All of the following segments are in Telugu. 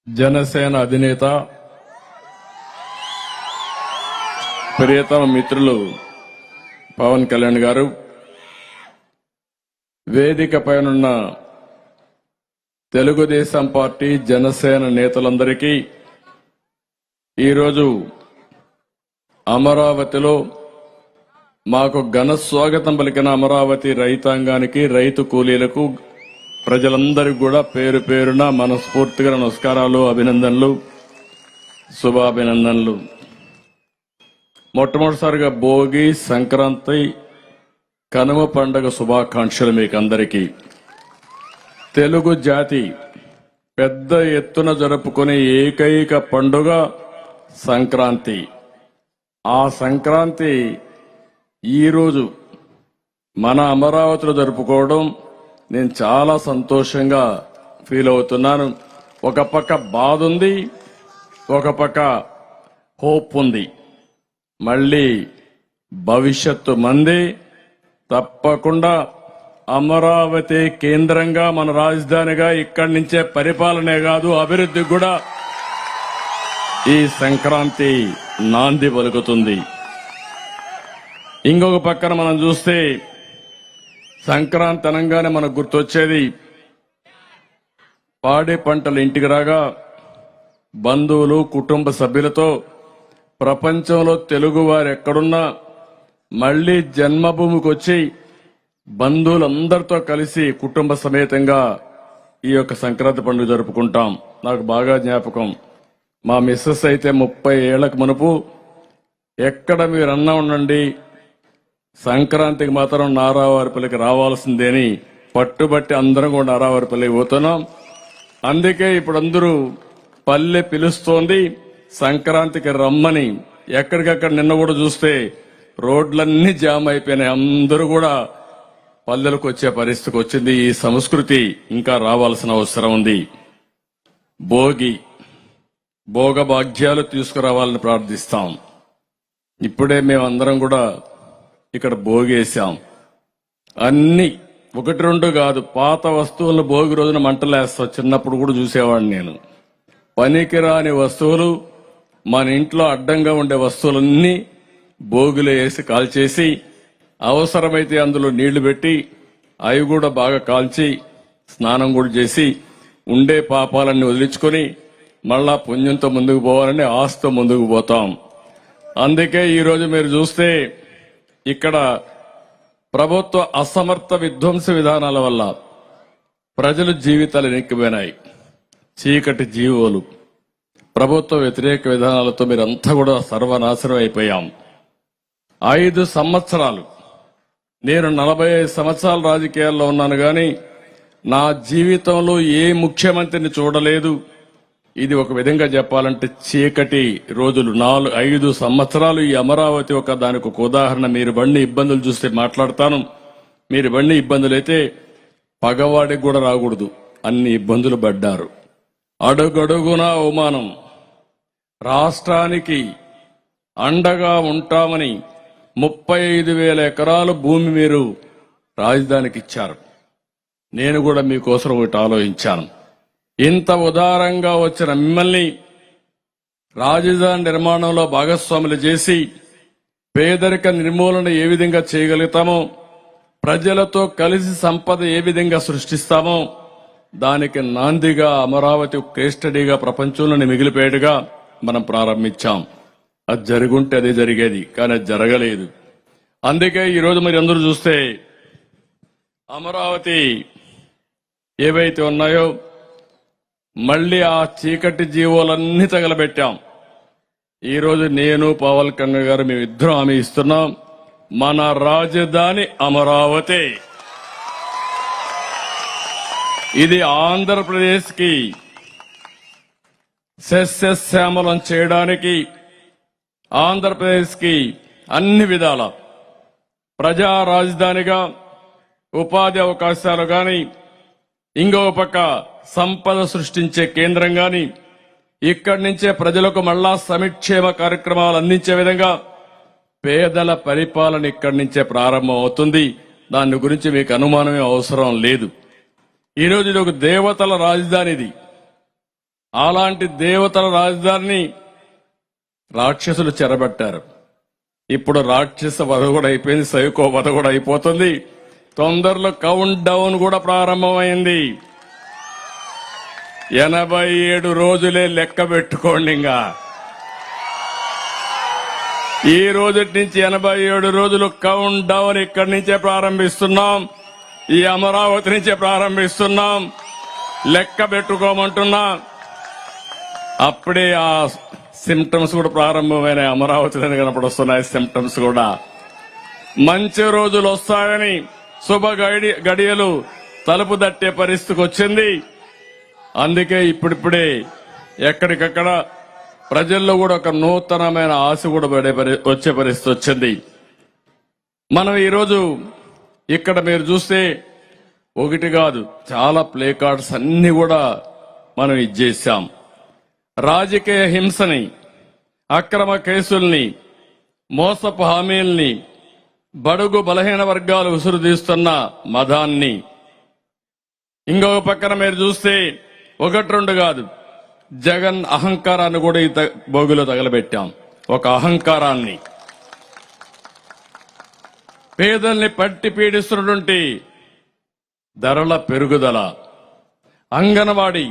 జనసేన అధినేత ప్రియతమ మిత్రులు పవన్ కళ్యాణ్ గారు, వేదిక పైనున్న తెలుగుదేశం పార్టీ జనసేన నేతలందరికీ ఈరోజు అమరావతిలో మాకు ఘన స్వాగతం పలికిన అమరావతి రైతాంగానికి, రైతు కూలీలకు, ప్రజలందరికీ కూడా పేరు పేరున మనస్ఫూర్తిగా నమస్కారాలు, అభినందనలు, శుభాభినందనలు. మొట్టమొదటిసారిగా భోగి, సంక్రాంతి, కనుమ పండుగ శుభాకాంక్షలు మీకు అందరికీ. తెలుగు జాతి పెద్ద ఎత్తున జరుపుకునే ఏకైక పండుగ సంక్రాంతి. ఆ సంక్రాంతి ఈరోజు మన అమరావతిలో జరుపుకోవడం నేను చాలా సంతోషంగా ఫీల్ అవుతున్నాను. ఒక పక్క బాధ ఉంది, ఒక పక్క హోప్ ఉంది. మళ్ళీ భవిష్యత్తు మంది. తప్పకుండా అమరావతి కేంద్రంగా, మన రాజధానిగా, ఇక్కడి నుంచే పరిపాలనే కాదు అభివృద్ధి కూడా ఈ సంక్రాంతి నాంది పలుకుతుంది. ఇంకొక పక్కన మనం చూస్తే సంక్రాంతి అనగానే మనకు గుర్తొచ్చేది పాడి పంటలు ఇంటికి రాగా బంధువులు, కుటుంబ సభ్యులతో ప్రపంచంలో తెలుగు వారు ఎక్కడున్నా మళ్లీ జన్మభూమికి వచ్చి బంధువులందరితో కలిసి కుటుంబ సమేతంగా ఈ యొక్క సంక్రాంతి పండుగ జరుపుకుంటాం. నాకు బాగా జ్ఞాపకం. మా మిస్సెస్ అయితే 30 ఏళ్లకు మునుపు ఎక్కడ మీరన్నా ఉండండి, సంక్రాంతికి మాత్రం నారావారిపల్లికి రావాల్సిందేని పట్టుబట్టి అందరం కూడా నారావారిపల్లికి పోతున్నాం. అందుకే ఇప్పుడు అందరూ పల్లె పిలుస్తోంది సంక్రాంతికి రమ్మని. ఎక్కడికక్కడ నిన్న కూడా చూస్తే రోడ్లన్నీ జామ్ అయిపోయినాయి. అందరూ కూడా పల్లెలకు వచ్చే పరిస్థితికి వచ్చింది. ఈ సంస్కృతి ఇంకా రావాల్సిన అవసరం ఉంది. భోగభాగ్యాలు తీసుకురావాలని ప్రార్థిస్తాం. ఇప్పుడే మేమందరం కూడా ఇక్కడ భోగేశాం. అన్ని 1-2 కాదు, పాత వస్తువులను భోగి రోజున మంటలేస్తా. చిన్నప్పుడు కూడా చూసేవాడిని నేను. పనికిరాని వస్తువులు, మన ఇంట్లో అడ్డంగా ఉండే వస్తువులన్నీ భోగిలో వేసి కాల్చేసి, అవసరమైతే అందులో నీళ్లు పెట్టి అవి కూడా బాగా కాల్చి స్నానం కూడా చేసి ఉండే పాపాలన్నీ వదిలించుకొని మళ్ళా పుణ్యంతో ముందుకు పోవాలని ఆశతో ముందుకు పోతాం. అందుకే ఈరోజు మీరు చూస్తే ఇక్కడ ప్రభుత్వ అసమర్థ విధ్వంస విధానాల వల్ల ప్రజల జీవితాలు వెనక్కిపోయినాయి. చీకటి జీవోలు, ప్రభుత్వ వ్యతిరేక విధానాలతో మీరంతా కూడా సర్వనాశనం అయిపోయాం. 5 సంవత్సరాలు, నేను 45 సంవత్సరాల రాజకీయాల్లో ఉన్నాను గాని నా జీవితంలో ఏ ముఖ్యమంత్రిని చూడలేదు. ఇది ఒక విధంగా చెప్పాలంటే చీకటి రోజులు. 5 సంవత్సరాలు ఈ అమరావతి దానికి ఒక ఉదాహరణ. మీరు బండి ఇబ్బందులు చూస్తే మాట్లాడతాను. మీరు బండి ఇబ్బందులు అయితే పగవాడికి కూడా రాకూడదు, అన్ని ఇబ్బందులు పడ్డారు. అడుగడుగునా అవమానం. రాష్ట్రానికి అండగా ఉంటామని 35,000 ఎకరాలు భూమి మీరు రాజధానికి ఇచ్చారు. నేను కూడా మీకోసం ఒకటి ఆలోచించాను. ఇంత ఉదారంగా వచ్చిన మిమ్మల్ని రాజధాని నిర్మాణంలో భాగస్వాములు చేసి పేదరిక నిర్మూలన ఏ విధంగా చేయగలుగుతామో, ప్రజలతో కలిసి సంపద ఏ విధంగా సృష్టిస్తామో దానికి నాందిగా అమరావతి కేస్ స్టడీగా ప్రపంచంలోని మిగిలిపోయేట్టుగా మనం ప్రారంభించాం. అది జరుగుంటే అదే జరిగేది, కానీ అది జరగలేదు. అందుకే ఈరోజు మీరు అందరూ చూస్తే అమరావతి ఏవైతే ఉన్నాయో మళ్లీ ఆ చీకటి జీవోలన్నీ తగలబెట్టాం. ఈరోజు నేను, పవన్ కళ్యాణ్ గారు మేమిద్దరం హామీ ఇస్తున్నాం, మన రాజధాని అమరావతి. ఇది ఆంధ్రప్రదేశ్ కి సస్యశ్యామలం చేయడానికి, ఆంధ్రప్రదేశ్ కి అన్ని విధాల ప్రజా రాజధానిగా, ఉపాధి అవకాశాలు గాని, ఇంకో పక్క సంపద సృష్టించే కేంద్రం గాని, ఇక్కడి నుంచే ప్రజలకు మళ్ళా సంక్షేమ కార్యక్రమాలు అందించే విధంగా పేదల పరిపాలన ఇక్కడి నుంచే ప్రారంభం అవుతుంది. దాని గురించి మీకు అనుమానమే అవసరం లేదు. ఈరోజు ఇది ఒక దేవతల రాజధానిది. అలాంటి దేవతల రాజధానిని రాక్షసులు చెరబట్టారు. ఇప్పుడు రాక్షస వధ కూడా అయిపోయింది, సైకో వధ కూడా అయిపోతుంది. తొందరలో కౌంట్ డౌన్ కూడా ప్రారంభమైంది. 87 రోజులే లెక్క పెట్టుకోండి. ఇంకా ఈ రోజు నుంచి 87 రోజులు కౌంట్ డౌన్ ఇక్కడి నుంచే ప్రారంభిస్తున్నాం. ఈ అమరావతి నుంచే ప్రారంభిస్తున్నాం. లెక్క పెట్టుకోమంటున్నా. అప్పుడే ఆ సిమ్టమ్స్ కూడా ప్రారంభమైన అమరావతిలోనే కనపడొస్తున్నాయి. సిమ్టమ్స్ కూడా మంచి రోజులు వస్తాయని, శుభ గడియలు తలుపు తట్టే పరిస్థితికి వచ్చింది. అందుకే ఇప్పుడిప్పుడే ఎక్కడికక్కడ ప్రజల్లో కూడా ఒక నూతనమైన ఆశ కూడా వచ్చే పరిస్థితి వచ్చింది. మనం ఈరోజు ఇక్కడ మీరు చూస్తే ఒకటి కాదు, చాలా ప్లే కార్డ్స్ అన్ని కూడా మనం ఇచ్చేసాం. రాజకీయ హింసని, అక్రమ కేసుల్ని, మోసపు హామీల్ని, బడుగు బలహీన వర్గాలు ఉసురుదీస్తున్న మదాన్ని, ఇంకొక పక్కన మీరు చూస్తే 1-2 కాదు, జగన్ అహంకారాన్ని కూడా ఈ బోగిలో తగలబెట్టాం. ఒక అహంకారాన్ని, పేదల్ని పట్టి పీడిస్తున్నటువంటి ధరల పెరుగుదల, అంగన్వాడీ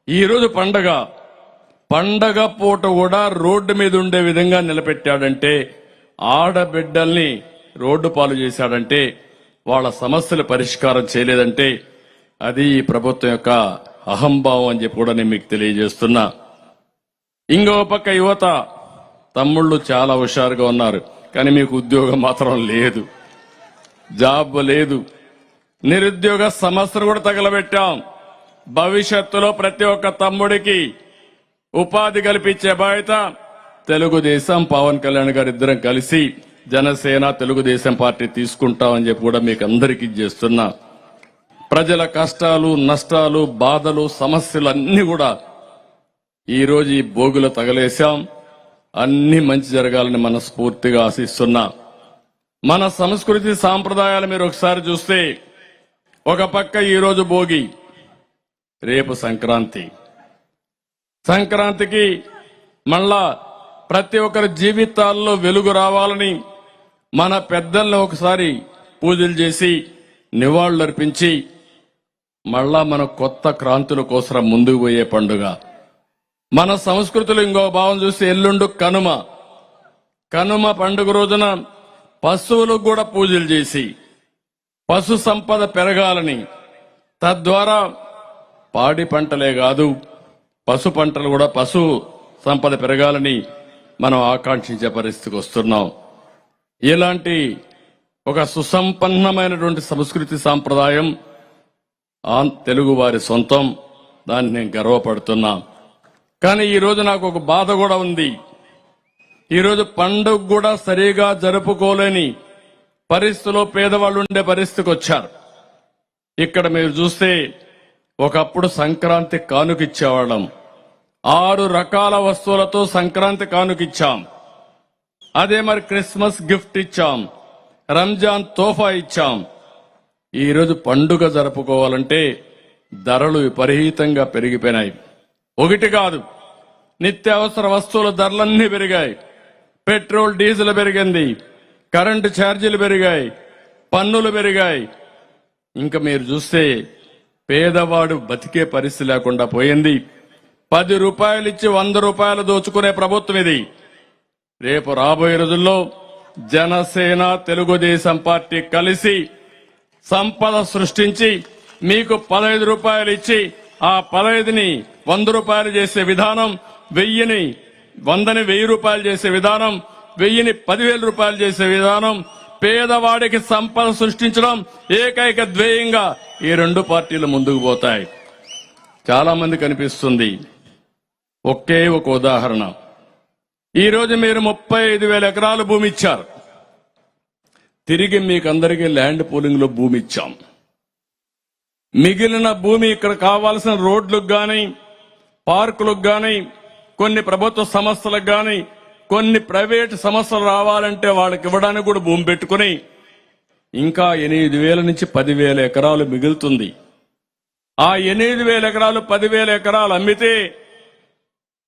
ఈరోజు పండగ పూట కూడా రోడ్డు మీద ఉండే విధంగా నిలబెట్టాడంటే, ఆడబిడ్డల్ని రోడ్డు పాలు చేశాడంటే, వాళ్ళ సమస్యలు పరిష్కారం చేయలేదంటే అది ఈ ప్రభుత్వం యొక్క అహంభావం అని చెప్పి కూడా నేను మీకు తెలియజేస్తున్నా. ఇంకో పక్క యువత తమ్ముళ్ళు చాలా హుషారుగా ఉన్నారు, కానీ మీకు ఉద్యోగం మాత్రం లేదు, జాబ్ లేదు. నిరుద్యోగ సమస్యను కూడా తగలబెట్టాం. భవిష్యత్తులో ప్రతి ఒక్క తమ్ముడికి ఉపాధి కల్పించే బాధ్యత తెలుగుదేశం, పవన్ కళ్యాణ్ గారు ఇద్దరం కలిసి జనసేన, తెలుగుదేశం పార్టీ తీసుకుంటామని చెప్పి కూడా మీకు అందరికీ చేస్తున్నా. ప్రజల కష్టాలు, నష్టాలు, బాధలు, సమస్యలు అన్ని కూడా ఈరోజు ఈ భోగులో తగలేశాం. అన్ని మంచి జరగాలని మనస్ఫూర్తిగా ఆశిస్తున్నా. మన సంస్కృతి సాంప్రదాయాలు మీరు ఒకసారి చూస్తే, ఒక పక్క ఈరోజు భోగి, రేపు సంక్రాంతి. సంక్రాంతికి మళ్ళా ప్రతి ఒక్కరి జీవితాల్లో వెలుగు రావాలని మన పెద్దల్ని ఒకసారి పూజలు చేసి నివాళులర్పించి మళ్ళా మన కొత్త క్రాంతుల కోసం ముందుకు పోయే పండుగ. మన సంస్కృతిలో ఇంకో భావం చూస్తే ఎల్లుండు కనుమ పండుగ రోజున పశువులకు కూడా పూజలు చేసి పశు సంపద పెరగాలని, తద్వారా పాడి పంటలే కాదు పశు పంటలు కూడా, పశు సంపద పెరగాలని మనం ఆకాంక్షించే పరిస్థితికి వస్తున్నాం. ఇలాంటి ఒక సుసంపన్నమైనటువంటి సంస్కృతి సాంప్రదాయం తెలుగు వారి సొంతం. దాన్ని నేను గర్వపడుతున్నా. కానీ ఈరోజు నాకు ఒక బాధ కూడా ఉంది. ఈరోజు పండుగ కూడా సరిగా జరుపుకోలేని పరిస్థితిలో పేదవాళ్ళు ఉండే పరిస్థితికి వచ్చారు. ఇక్కడ మీరు చూస్తే ఒకప్పుడు సంక్రాంతి కానుకిచ్చేవాళ్ళం. 6 రకాల వస్తువులతో సంక్రాంతి కానుకిచ్చాం. అదే మరి క్రిస్మస్ గిఫ్ట్ ఇచ్చాం, రంజాన్ తోఫా ఇచ్చాం. ఈరోజు పండుగ జరుపుకోవాలంటే ధరలు విపరీతంగా పెరిగిపోయినాయి. ఒకటి కాదు, నిత్యావసర వస్తువుల ధరలన్నీ పెరిగాయి. పెట్రోల్, డీజిల్ పెరిగింది, కరెంటు ఛార్జీలు పెరిగాయి, పన్నులు పెరిగాయి. ఇంకా మీరు చూస్తే పేదవాడు బతికే పరిస్థితి లేకుండా పోయింది. 10 రూపాయలు ఇచ్చి 100 రూపాయలు దోచుకునే ప్రభుత్వం ఇది. రేపు రాబోయే రోజుల్లో జనసేన, తెలుగుదేశం పార్టీ కలిసి సంపద సృష్టించి మీకు 15 రూపాయలు ఇచ్చి ఆ 15ని 100 రూపాయలు చేసే విధానం, 1000ని 1000 రూపాయలు చేసే విధానం, 1000ని 10,000 రూపాయలు చేసే విధానం, పేదవాడికి సంపద సృష్టించడం ఏకైక ధ్యేయంగా ఈ 2 పార్టీలు ముందుకు పోతాయి. చాలా మంది కనిపిస్తుంది. ఒకే ఒక ఉదాహరణ, ఈరోజు మీరు 35,000 ఎకరాలు భూమి ఇచ్చారు. తిరిగి మీకందరికీ ల్యాండ్ పూలింగ్ లో భూమి ఇచ్చాం. మిగిలిన భూమి ఇక్కడ కావాల్సిన రోడ్లకు గాని, పార్కులకు గాని, కొన్ని ప్రభుత్వ సంస్థలకు గాని, కొన్ని ప్రైవేట్ సంస్థలు రావాలంటే వాళ్ళకి ఇవ్వడానికి కూడా భూమి పెట్టుకుని ఇంకా 8,000 నుంచి 10,000 ఎకరాలు మిగులుతుంది. ఆ 8,000 ఎకరాలు 10,000 ఎకరాలు అమ్మితే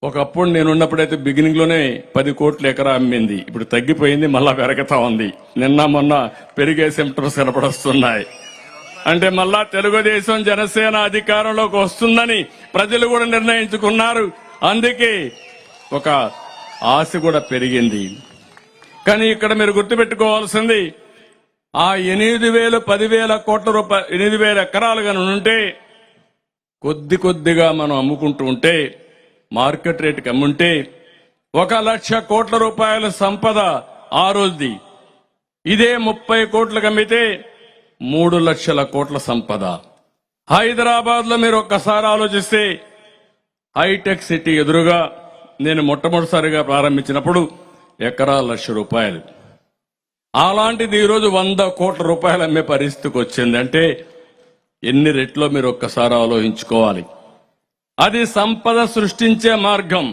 ఒకప్పుడు నేనున్నప్పుడైతే బిగినింగ్ లోనే 10 కోట్ల ఎకరా అమ్మింది. ఇప్పుడు తగ్గిపోయింది, మళ్ళా పెరుగుతా ఉంది. నిన్న మొన్న పెరిగే సిమ్టమ్స్ కనపడొస్తున్నాయి. అంటే మళ్ళా తెలుగుదేశం జనసేన అధికారంలోకి వస్తుందని ప్రజలు కూడా నిర్ణయించుకున్నారు. అందుకే ఒక ఆశ కూడా పెరిగింది. కానీ ఇక్కడ మీరు గుర్తుపెట్టుకోవాల్సింది, ఆ 8,000 10,000 కోట్ల రూపాయలు 8,000 ఎకరాలు కనుక ఉంటే కొద్ది కొద్దిగా మనం అమ్ముకుంటూ ఉంటే, మార్కెట్ రేటుకి అమ్ముంటే 1,00,000 కోట్ల రూపాయల సంపద ఆ రోజుది. ఇదే 30 కోట్లకు అమ్మితే 3,00,000 కోట్ల సంపద. హైదరాబాద్ లో మీరు ఒక్కసారి ఆలోచిస్తే, హైటెక్ సిటీ ఎదురుగా నేను మొట్టమొదటిసారిగా ప్రారంభించినప్పుడు ఎకరా 1,00,000 రూపాయలు. అలాంటిది ఈరోజు 100 కోట్ల రూపాయలు అమ్మే పరిస్థితికి వచ్చింది. అంటే ఎన్ని రెట్లో మీరు ఒక్కసారి ఆలోచించుకోవాలి. అది సంపద సృష్టించే మార్గం.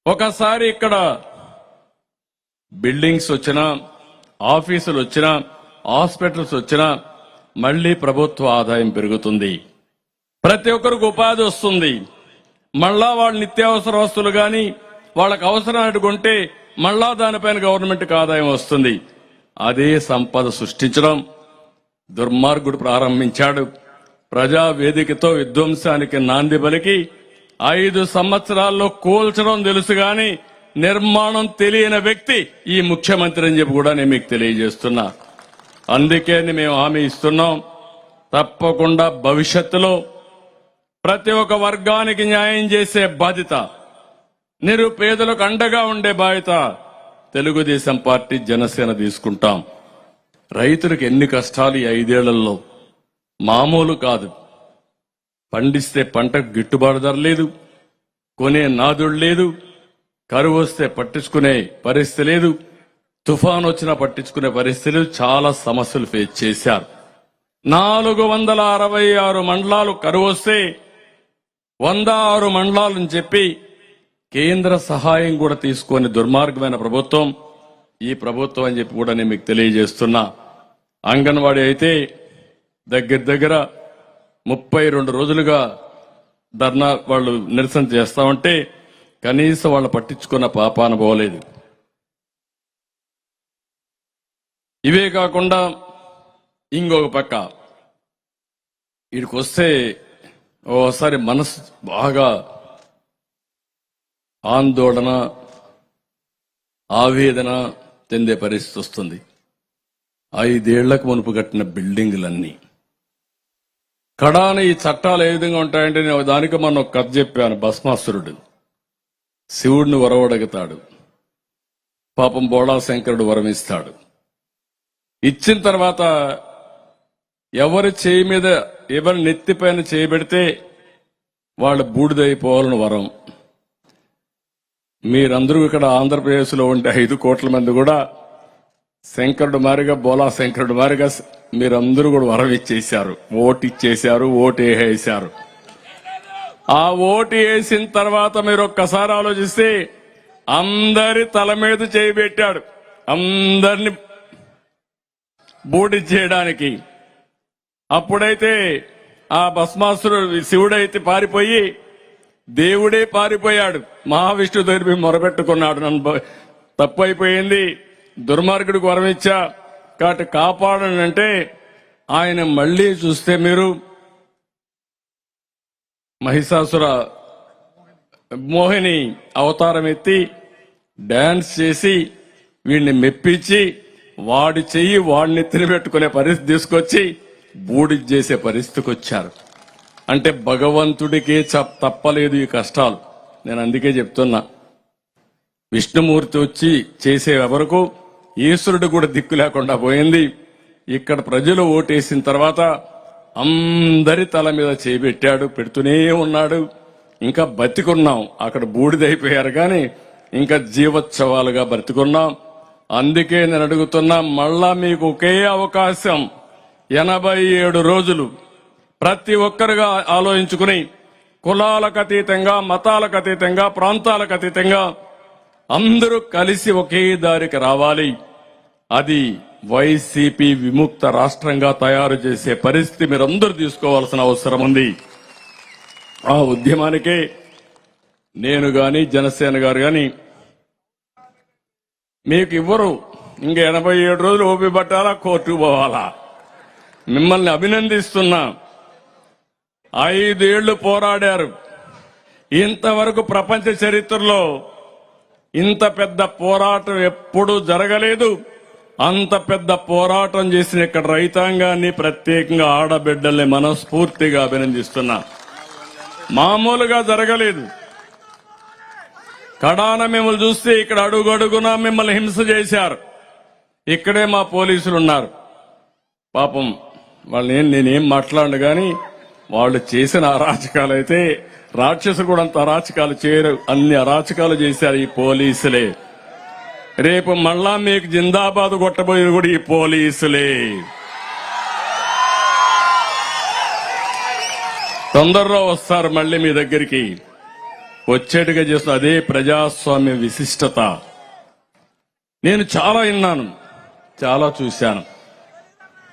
ఒకసారి ఇక్కడ బిల్డింగ్స్ వచ్చినా, ఆఫీసులు వచ్చినా, హాస్పిటల్స్ వచ్చినా మళ్లీ ప్రభుత్వ ఆదాయం పెరుగుతుంది. ప్రతి ఒక్కరికి ఉపాధి వస్తుంది. మళ్ళా వాళ్ళ నిత్యావసర వస్తువులు గాని వాళ్ళకి అవసరం కొంటే మళ్ళా దానిపైన గవర్నమెంట్కి ఆదాయం వస్తుంది. అదే సంపద సృష్టించడం దుర్మార్గుడు ప్రారంభించాడు. ప్రజా వేదికతో విధ్వంసానికి నాంది పలికి 5 సంవత్సరాల్లో కూల్చడం తెలుసు గాని నిర్మాణం తెలియని వ్యక్తి ఈ ముఖ్యమంత్రి అని చెప్పి కూడా నేను మీకు తెలియజేస్తున్నా. అందుకే మేము హామీ ఇస్తున్నాం, తప్పకుండా భవిష్యత్తులో ప్రతి ఒక్క వర్గానికి న్యాయం చేసే బాధ్యత, నిరుపేదలకు అండగా ఉండే బాధ్యత తెలుగుదేశం పార్టీ జనసేన తీసుకుంటాం. రైతులకు ఎన్ని కష్టాలు ఈ 5 ఏళ్లలో మామూలు కాదు. పండిస్తే పంటకు గిట్టుబాటు ధర లేదు, కొనే నాదుడు లేదు, కరువు వస్తే పట్టించుకునే పరిస్థితి లేదు, తుఫాన్ వచ్చినా పట్టించుకునే పరిస్థితి లేదు. చాలా సమస్యలు ఫేస్ చేశారు. 466 మండలాలు కరువు వస్తే 106 మండలాలని చెప్పి కేంద్ర సహాయం కూడా తీసుకొని దుర్మార్గమైన ప్రభుత్వం ఈ ప్రభుత్వం అని చెప్పి కూడా నేను మీకు తెలియజేస్తున్నా. అంగన్వాడీ అయితే దగ్గర 32 రోజులుగా ధర్నా వాళ్ళు నిరసన చేస్తామంటే కనీసం వాళ్ళు పట్టించుకున్న పాపాన పోలేదు. ఇవే కాకుండా ఇంకొక పక్క వీడికి వస్తే ఓసారి మనసు బాగా ఆందోళన, ఆవేదన చెందే పరిస్థితి వస్తుంది. 5 ఏళ్లకు మునుపు కట్టిన బిల్డింగులన్నీ కడాన ఈ చట్టాలు ఏ విధంగా ఉంటాయంటే, నేను దానికి మొన్న ఒక కథ చెప్పాను. భస్మాసురుడు శివుడిని వరవడగతాడు, పాపం బోళా శంకరుడు వరమిస్తాడు. ఇచ్చిన తర్వాత ఎవరి చేయి మీద ఎవరి నెత్తిపైన చేయబెడితే వాళ్ళు బూడిదైపోవాలని వరం. మీరందరూ ఇక్కడ ఆంధ్రప్రదేశ్లో ఉంటే 5 కోట్ల మంది కూడా శంకరుడు మారిగా, బోలా శంకరుడు మారిగా మీరందరూ కూడా వరం ఇచ్చేశారు, ఓటు ఇచ్చేశారు, ఓటు వేసేశారు. ఆ ఓటు వేసిన తర్వాత మీరు ఒక్కసారి ఆలోచిస్తే అందరి తల మీద చేయబెట్టాడు, అందరిని బూడి చేయడానికి. అప్పుడైతే ఆ భస్మాసురుడు శివుడైతే పారిపోయి దేవుడే పారిపోయాడు. మహావిష్ణువు దగ్గర మొరబెట్టుకున్నాడు, నన్ను తప్పు అయిపోయింది, దుర్మార్గుడికి వరమిచ్చా కాబట్టి కాపాడని అంటే ఆయన మళ్లీ చూస్తే మీరు మహిషాసుర మోహిని అవతారం ఎత్తి డాన్స్ చేసి వీడిని మెప్పించి వాడి చెయ్యి వాడిని తినిపెట్టుకునే పరిస్థితి తీసుకొచ్చి బూడి చేసే పరిస్థితికి వచ్చారు. అంటే భగవంతుడికే తప్పలేదు ఈ కష్టాలు. నేను అందుకే చెప్తున్నా, విష్ణుమూర్తి వచ్చి చేసే వరకు ఈశ్వరుడు కూడా దిక్కు లేకుండా పోయింది. ఇక్కడ ప్రజలు ఓటేసిన తర్వాత అందరి తల మీద చేయబెట్టాడు, పెడుతూనే ఉన్నాడు. ఇంకా బతికున్నాం, అక్కడ బూడిదైపోయారు కానీ ఇంకా జీవోత్సవాలుగా బ్రతికున్నాం. అందుకే నేను అడుగుతున్నా, మళ్ళా మీకు ఒకే అవకాశం, 87 రోజులు ప్రతి ఒక్కరుగా ఆలోచించుకుని కులాలకు అతీతంగా, మతాలకు అతీతంగా, ప్రాంతాలకు అతీతంగా అందరూ కలిసి ఒకే దారికి రావాలి. అది వైసీపీ విముక్త రాష్ట్రంగా తయారు చేసే పరిస్థితి మీరందరూ తీసుకోవాల్సిన అవసరం ఉంది. ఆ ఉద్యమానికే నేను గాని జనసేన గారు గాని మీకు ఇవ్వరు. ఇంక 87 రోజులు ఓపి పట్టాలా, కోర్టుకు పోవాలా? మిమ్మల్ని అభినందిస్తున్నా. 5 ఏళ్లు పోరాడారు. ఇంతవరకు ప్రపంచ చరిత్రలో ఇంత పెద్ద పోరాటం ఎప్పుడూ జరగలేదు. అంత పెద్ద పోరాటం చేసిన ఇక్కడ రైతాంగాన్ని, ప్రత్యేకంగా ఆడబిడ్డల్ని మనస్ఫూర్తిగా అభినందిస్తున్నా. మామూలుగా జరగలేదు. కడాన మిమ్మల్ని చూస్తే ఇక్కడ అడుగడుగునా మిమ్మల్ని హింస చేశారు. ఇక్కడే మా పోలీసులు ఉన్నారు. పాపం వాళ్ళని నేనేం మాట్లాడను గాని వాళ్ళు చేసిన అరాచకాలైతే రాక్షసులు కూడా అంత అరాచకాలు చేయరు. అన్ని అరాచకాలు చేశారు ఈ పోలీసులే. రేపు మళ్ళా మీకు జిందాబాద్ కొట్టబోయేది కూడా ఈ పోలీసులే. తొందరలో వస్తారు మళ్ళీ మీ దగ్గరికి. వచ్చేట్టుగా చేస్తున్న అదే ప్రజాస్వామ్య విశిష్టత. నేను చాలా విన్నాను, చాలా చూశాను.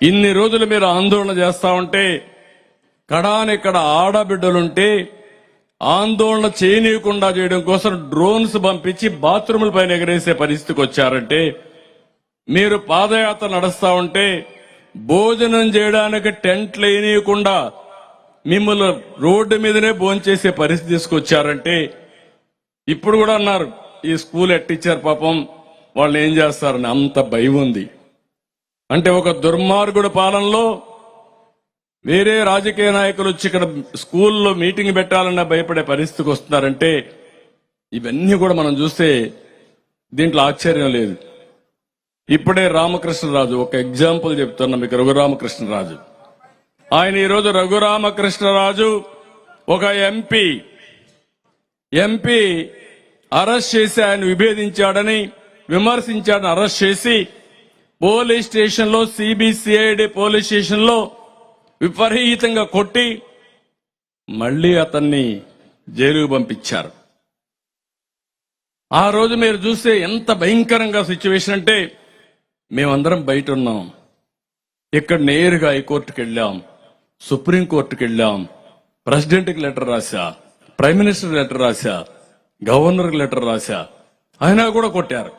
ఇన్ని రోజులు మీరు ఆందోళన చేస్తా ఉంటే కడానిక్కడ ఆడబిడ్డలుంటే ఆందోళన చేయనీయకుండా చేయడం కోసం డ్రోన్స్ పంపించి బాత్రూముల పైన ఎగరేసే పరిస్థితికి వచ్చారంటే, మీరు పాదయాత్ర నడుస్తా ఉంటే భోజనం చేయడానికి టెంట్లు వేయనీయకుండా మిమ్మల్ని రోడ్డు మీదనే భోంచేసే పరిస్థితి తీసుకొచ్చారంటే, ఇప్పుడు కూడా అన్నారు ఈ స్కూల్ ఎట్టిచ్చారు పాపం వాళ్ళు ఏం చేస్తారని. అంత భయం ఉంది. అంటే ఒక దుర్మార్గుడు పాలనలో వేరే రాజకీయ నాయకులు వచ్చి ఇక్కడ స్కూల్లో మీటింగ్ పెట్టాలన్నా భయపడే పరిస్థితికి వస్తున్నారంటే, ఇవన్నీ కూడా మనం చూస్తే దీంట్లో ఆశ్చర్యం లేదు. ఇప్పుడే రామకృష్ణరాజు ఒక ఎగ్జాంపుల్ చెప్తున్నా మీకు. రఘురామకృష్ణరాజు ఆయన ఈరోజు రఘురామకృష్ణరాజు ఒక ఎంపీ అరెస్ట్ చేసి ఆయన విభేదించాడని విమర్శించాడని అరెస్ట్ చేసి పోలీస్ స్టేషన్లో సిబిసిఐడి పోలీస్ స్టేషన్లో విపరీతంగా కొట్టి మళ్లీ అతన్ని జైలుకు పంపించారు. ఆ రోజు మీరు చూస్తే ఎంత భయంకరంగా సిచ్యువేషన్ అంటే, మేమందరం బయట ఉన్నాం. ఇక్కడ నేరుగా హైకోర్టుకు వెళ్ళాం, సుప్రీంకోర్టుకు వెళ్ళాం, ప్రెసిడెంట్కి లెటర్ రాశా, ప్రైమ్ మినిస్టర్ లెటర్ రాశా, గవర్నర్కి లెటర్ రాశా. అయినా కూడా కొట్టారు.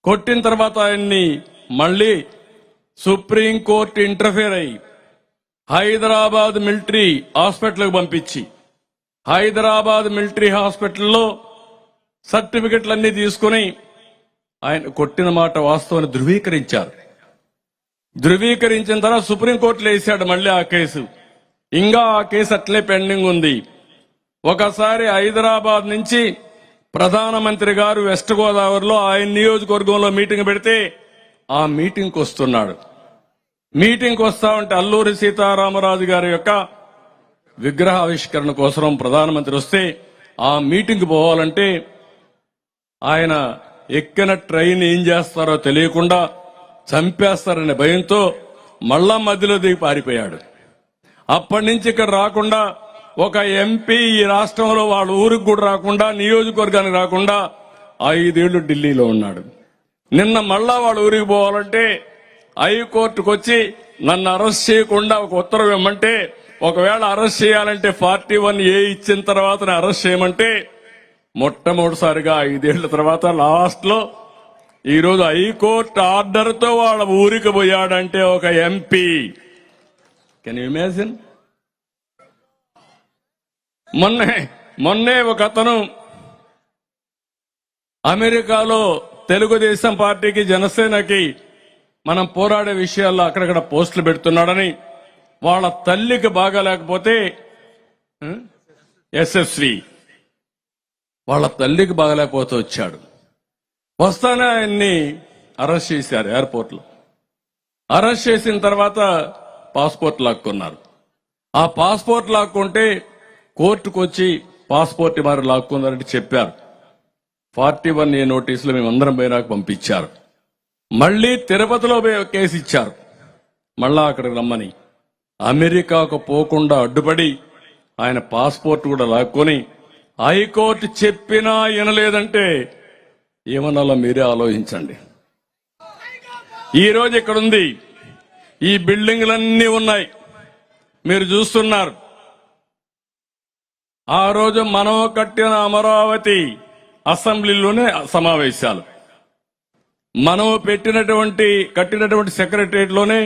కొట్టిన తర్వాత ఆయన్ని మళ్లీ సుప్రీంకోర్టు ఇంటర్ఫియర్ అయ్యి హైదరాబాద్ మిలిటరీ హాస్పిటల్కి పంపించి హైదరాబాద్ మిలిటరీ హాస్పిటల్లో సర్టిఫికెట్లన్నీ తీసుకుని ఆయన కొట్టిన మాట వాస్తవాన్ని ధృవీకరించారు. ధృవీకరించిన తర్వాత సుప్రీంకోర్టులో వేశాడు మళ్ళీ ఆ కేసు. ఇంకా ఆ కేసు అట్లే పెండింగ్ ఉంది. ఒకసారి హైదరాబాద్ నుంచి ప్రధానమంత్రి గారు వెస్ట్ గోదావరిలో ఆయన నియోజకవర్గంలో మీటింగ్ పెడితే ఆ మీటింగ్కి వస్తున్నాడు. మీటింగ్కి వస్తా ఉంటే అల్లూరి సీతారామరాజు గారి యొక్క విగ్రహావిష్కరణ కోసం ప్రధానమంత్రి వస్తే ఆ మీటింగ్కి పోవాలంటే ఆయన ఎక్కిన ట్రైన్ ఏం చేస్తారో తెలియకుండా చంపేస్తారనే భయంతో మళ్ళా మధ్యలో దిగి పారిపోయాడు. అప్పటి నుంచి ఇక్కడ రాకుండా ఒక ఎంపీ ఈ రాష్ట్రంలో వాళ్ళ ఊరికి కూడా రాకుండా, నియోజకవర్గానికి రాకుండా 5 ఏళ్లు ఢిల్లీలో ఉన్నాడు. నిన్న మళ్ళా వాళ్ళ ఊరికి పోవాలంటే హైకోర్టుకు వచ్చి నన్ను అరెస్ట్ చేయకుండా ఒక ఉత్తర్వు ఇవ్వమంటే, ఒకవేళ అరెస్ట్ చేయాలంటే 41A ఇచ్చిన తర్వాత అరెస్ట్ చేయమంటే మొట్టమొదటిసారిగా 5 ఏళ్ల తర్వాత లాస్ట్ లో ఈరోజు హైకోర్టు ఆర్డర్ తో వాళ్ళ ఊరికి పోయాడంటే ఒక ఎంపీ. Can you imagine? మొన్నే ఒక అతను అమెరికాలో తెలుగుదేశం పార్టీకి జనసేనకి మనం పోరాడే విషయాల్లో అక్కడక్కడ పోస్టులు పెడుతున్నాడని వాళ్ళ తల్లికి బాగాలేకపోతే యశస్వి వాళ్ళ తల్లికి బాగాలేకపోతే వచ్చాడు. వస్తానే ఆయన్ని అరెస్ట్ చేశారు ఎయిర్పోర్ట్ లో. అరెస్ట్ చేసిన తర్వాత పాస్పోర్ట్ లాక్కున్నారు. ఆ పాస్పోర్ట్ లాక్కుంటే కోర్టుకు వచ్చి పాస్పోర్ట్ మరి లాక్కున్నారంటే చెప్పారు. 41A నోటీసులు మేమందరం పోయినాక పంపించారు. మళ్లీ తిరుపతిలో కేసు ఇచ్చారు. మళ్ళా అక్కడికి రమ్మని అమెరికాకు పోకుండా అడ్డుపడి ఆయన పాస్పోర్ట్ కూడా లాక్కొని హైకోర్టు చెప్పినా వినలేదంటే ఏమన్నాలో మీరే ఆలోచించండి. ఈ రోజు ఇక్కడ ఉంది. ఈ బిల్డింగ్లన్నీ ఉన్నాయి, మీరు చూస్తున్నారు. ఆ రోజు మనం కట్టిన అమరావతి అసెంబ్లీలోనే సమావేశాలు, మనం కట్టినటువంటి సెక్రటరియట్ లోనే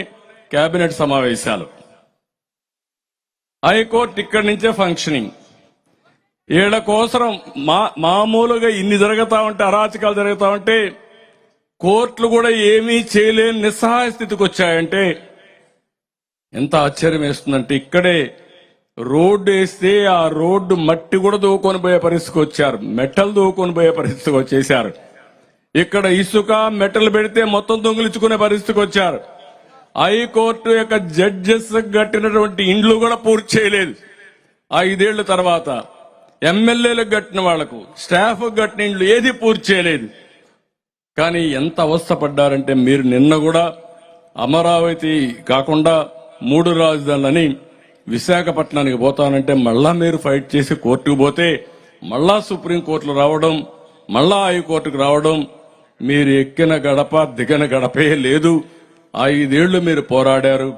కేబినెట్ సమావేశాలు, హైకోర్టు ఇక్కడి నుంచే ఫంక్షనింగ్. వీళ్ళ కోసం మామూలుగా ఇన్ని జరుగుతా ఉంటే, అరాచకాలు జరుగుతా ఉంటే కోర్టులు కూడా ఏమీ చేయలేని నిస్సహాయ స్థితికి వచ్చాయంటే ఎంత ఆశ్చర్యం వేస్తుందంటే, ఇక్కడే రోడ్డు వేస్తే ఆ రోడ్డు మట్టి కూడా దూకొని పోయే పరిస్థితికి వచ్చారు, మెటల్ దూకొని పోయే పరిస్థితికి వచ్చేశారు. ఇక్కడ ఇసుక మెటల్ పెడితే మొత్తం దొంగిలించుకునే పరిస్థితికి వచ్చారు. హైకోర్టు యొక్క జడ్జెస్ కట్టినటువంటి ఇండ్లు కూడా పూర్తి చేయలేదు 5 ఏళ్ల తర్వాత. ఎమ్మెల్యేలకు కట్టిన వాళ్లకు, స్టాఫ్ కట్టిన ఇండ్లు ఏది పూర్తి చేయలేదు. కానీ ఎంత అవస్థపడ్డారంటే, మీరు నిన్న కూడా అమరావతి కాకుండా 3 రాజధానులని విశాఖపట్నానికి పోతానంటే మళ్ళా మీరు ఫైట్ చేసి కోర్టుకు పోతే మళ్ళా సుప్రీంకోర్టులు రావడం, మళ్ళా హైకోర్టుకు రావడం, మీరు ఎక్కిన గడప దిగన గడపే లేదు. 5 ఏళ్లు మీరు పోరాడారు.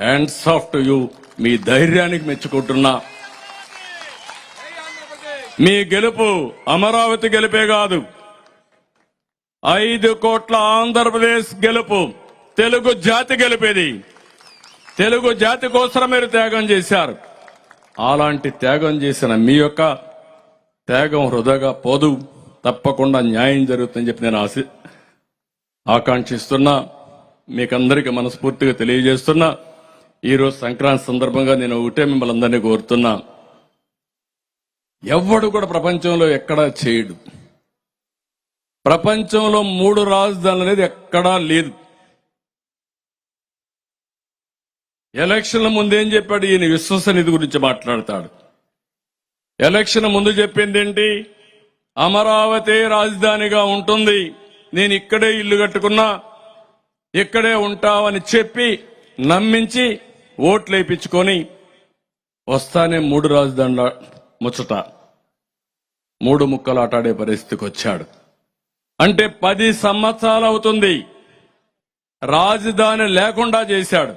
Hands off to you. మీ ధైర్యానికి మెచ్చుకుంటున్నా. మీ గెలుపు అమరావతి గెలుపే కాదు, 5 కోట్ల ఆంధ్రప్రదేశ్ గెలుపు, తెలుగు జాతి గెలిపేది. తెలుగు జాతి కోసం మీరు త్యాగం చేశారు. అలాంటి త్యాగం చేసిన మీ యొక్క త్యాగం వృధాగా పోదు, తప్పకుండా న్యాయం జరుగుతుందని చెప్పి నేను ఆకాంక్షిస్తున్నా. మీకందరికీ మనస్ఫూర్తిగా తెలియజేస్తున్నా. ఈరోజు సంక్రాంతి సందర్భంగా నేను ఒకటే మిమ్మల్ని అందరినీ కోరుతున్నా, ఎవ్వడు కూడా ప్రపంచంలో ఎక్కడా చేయడు. ప్రపంచంలో 3 రాజధానులు అనేది ఎక్కడా లేదు. ఎలక్షన్ల ముందేం చెప్పాడు ఈయన? విశ్వసనీయత గురించి మాట్లాడతాడు. ఎలక్షన్ ముందు చెప్పింది ఏంటి? అమరావతి రాజధానిగా ఉంటుంది, నేను ఇక్కడే ఇల్లు కట్టుకున్నా, ఇక్కడే ఉంటావని చెప్పి నమ్మించి ఓట్లు వేయించుకొని వస్తానే 3 రాజధానుల ముచ్చట 3 ముక్కలు ఆటాడే పరిస్థితికి వచ్చాడు. అంటే 10 సంవత్సరాలు అవుతుంది రాజధాని లేకుండా చేశాడు.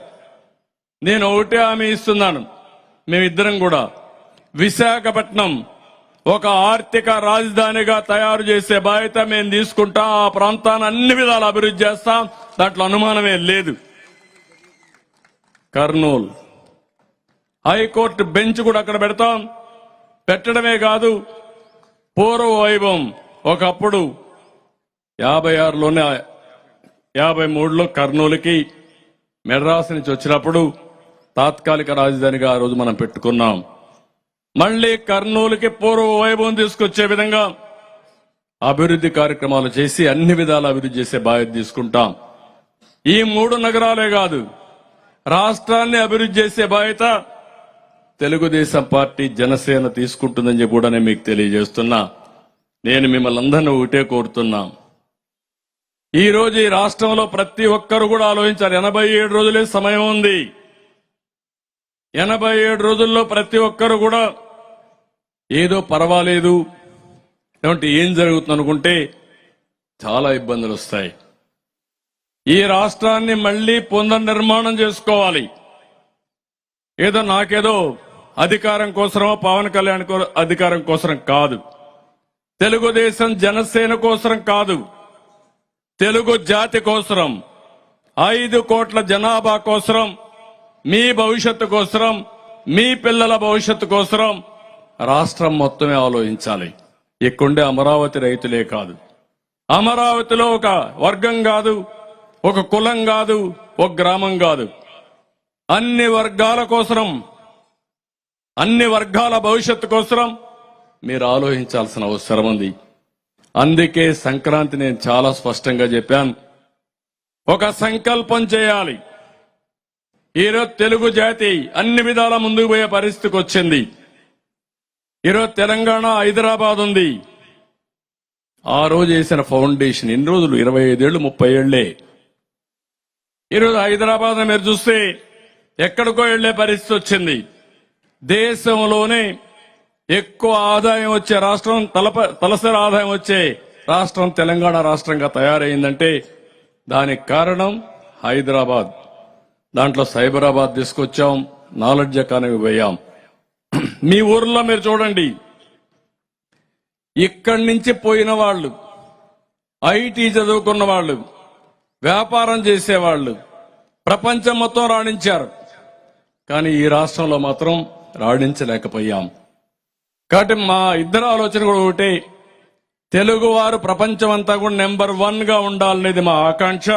నేను ఒకటే హామీ ఇస్తున్నాను, మేమిద్దరం కూడా విశాఖపట్నం ఒక ఆర్థిక రాజధానిగా తయారు చేసే బాధ్యత మేము తీసుకుంటాం. ఆ ప్రాంతాన్ని అన్ని విధాలు అభివృద్ధి చేస్తాం, దాంట్లో అనుమానమే లేదు. కర్నూలు హైకోర్టు బెంచ్ కూడా అక్కడ పెడతాం. పెట్టడమే కాదు, పూర్వ వైభవం ఒకప్పుడు 56లోనే 53లో కర్నూలుకి మెడ్రాస్ నుంచి వచ్చినప్పుడు తాత్కాలిక రాజధానిగా ఆ రోజు మనం పెట్టుకున్నాం. మళ్లీ కర్నూలుకి పూర్వ వైభవం తీసుకొచ్చే విధంగా అభివృద్ధి కార్యక్రమాలు చేసి అన్ని విధాల అభివృద్ధి చేసే బాధ్యత తీసుకుంటాం. ఈ 3 నగరాలే కాదు, రాష్ట్రాన్ని అభివృద్ధి చేసే బాధ్యత తెలుగుదేశం పార్టీ, జనసేన తీసుకుంటుందని చెప్పి కూడా నేను మీకు తెలియజేస్తున్నా. నేను మిమ్మల్ని అందరినీ ఒకటే కోరుతున్నా, ఈ రోజు ఈ రాష్ట్రంలో ప్రతి ఒక్కరు కూడా ఆలోచించాలి. 87 రోజులే సమయం ఉంది. 87 రోజుల్లో ప్రతి ఒక్కరు కూడా ఏదో పర్వాలేదు, ఏమంటే ఏం జరుగుతుంది అనుకుంటే చాలా ఇబ్బందులు వస్తాయి. ఈ రాష్ట్రాన్ని మళ్లీ పునర్నిర్మాణం చేసుకోవాలి. ఏదో నాకేదో అధికారం కోసమో పవన్ కళ్యాణ్ అధికారం కోసం కాదు, తెలుగుదేశం జనసేన కోసం కాదు, తెలుగు జాతి కోసం, 5 కోట్ల జనాభా కోసం, మీ భవిష్యత్తు కోసం, మీ పిల్లల భవిష్యత్తు కోసం రాష్ట్రం మొత్తమే ఆలోచించాలి. ఇక్కడుండే అమరావతి రైతులే కాదు, అమరావతిలో ఒక వర్గం కాదు, ఒక కులం కాదు, ఒక గ్రామం కాదు, అన్ని వర్గాల కోసం, అన్ని వర్గాల భవిష్యత్తు కోసం మీరు ఆలోచించాల్సిన అవసరం ఉంది. అందుకే సంక్రాంతి నేను చాలా స్పష్టంగా చెప్పాను, ఒక సంకల్పం చేయాలి. ఈరోజు తెలుగు జాతి అన్ని విధాల ముందుకు పోయే పరిస్థితికి వచ్చింది. ఈరోజు తెలంగాణ, హైదరాబాద్ ఉంది. ఆ రోజు వేసిన ఫౌండేషన్ ఎన్ని రోజులు? 25 ఏళ్లు, 30 ఏళ్లే. ఈరోజు హైదరాబాద్ మీరు చూస్తే ఎక్కడికో వెళ్లే పరిస్థితి వచ్చింది. దేశంలోనే ఎక్కువ ఆదాయం వచ్చే రాష్ట్రం, తలసరి ఆదాయం వచ్చే రాష్ట్రం తెలంగాణ రాష్ట్రంగా తయారైందంటే దానికి కారణం హైదరాబాద్. దాంట్లో సైబరాబాద్ తీసుకొచ్చాం, నాలెడ్జ్ ఎకానమీ పోయాం. మీ ఊర్లో మీరు చూడండి, ఇక్కడి నుంచి పోయిన వాళ్ళు, ఐటీ చదువుకున్న వాళ్ళు, వ్యాపారం చేసేవాళ్ళు ప్రపంచం మొత్తం రాణించారు. కానీ ఈ రాష్ట్రంలో మాత్రం రాణించలేకపోయాం. కాబట్టి మా ఇద్దరు ఆలోచన కూడా ఒకటే, తెలుగువారు ప్రపంచం అంతా కూడా నెంబర్ 1 గా ఉండాలనేది మా ఆకాంక్ష.